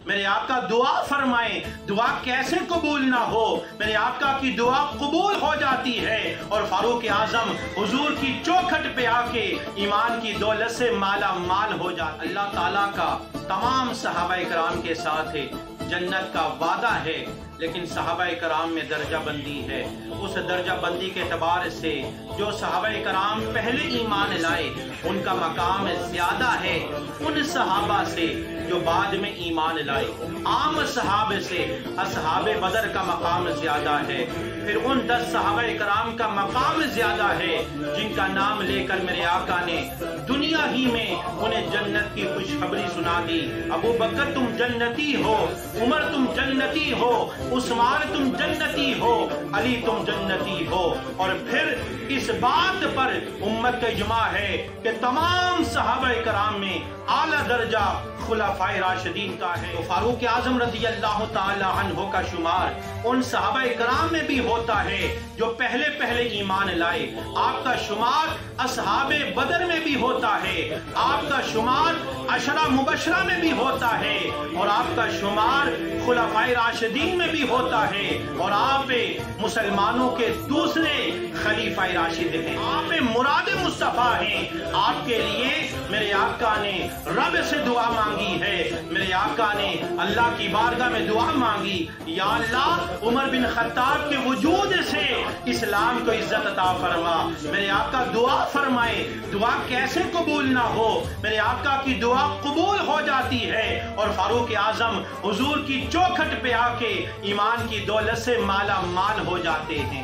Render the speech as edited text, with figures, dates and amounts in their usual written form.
میرے آقا دعا فرمائیں، دعا کیسے قبول نہ ہو؟ میرے آقا کی دعا قبول ہو جاتی ہے اور فاروق اعظم حضور کی چوکھٹ پہ آ کے ایمان کی دولت سے مالا مال ہو جاتا۔ اللہ تعالیٰ کا تمام صحابہ کرام کے ساتھ جنت کا وعدہ ہے، لیکن صحابہ کرام میں درجہ بندی ہے۔ اس درجہ بندی کے اعتبار سے جو صحابہ کرام پہلے ایمان لائے ان کا مقام زیادہ ہے ان صحابہ سے جو بعد میں ایمان لائے۔ عام صحابہ سے اصحاب بدر کا مقام زیادہ ہے، پھر ان 10 صحابہ کرام کا مقام زیادہ ہے جن کا نام لے کر میرے آقا نے دنیا ہی میں انہیں جنت کی خوشخبری سنا دی۔ ابو بکر تم جنتی ہو، عمر تم جنتی ہو، عثمان تم جنتی ہو، علی تم جنتی ہو۔ اور پھر اس بات پر امت کا اجماع ہے کہ تمام صحابہ کرام میں اعلیٰ درجہ خلفائے راشدین کا ہے۔ تو فاروق اعظم رضی اللہ تعالی عنہ کا شمار ان صحابہ کرام میں بھی ہوتا ہے جو پہلے ایمان لائے۔ آپ کا شمار اصحاب بدر میں بھی ہوتا ہے، آپ کا شمار عشرہ مبشرہ میں بھی ہوتا ہے، اور آپ کا شمار خلفائے راشدین میں بھی ہوتا ہے، اور آپ مسلمانوں کے دوسرے خلیفہ راشد ہیں۔ آپ مراد مصطفیٰ ہیں۔ آپ کے لیے میرے آقا نے رب سے دعا مانگی ہے، میرے آقا نے اللہ کی بارگاہ میں دعا مانگی، یا اللہ عمر بن خطاب کے وجود سے اسلام کو عزت عطا فرما۔ میرے آقا دعا فرمائے، دعا کیسے قبول نہ ہو؟ میرے آقا کی دعا قبول ہو جاتی ہے اور فاروق اعظم حضور کی چوکھٹ پہ آ کے ایمان کی دولت سے مالا مال ہو جاتے ہیں۔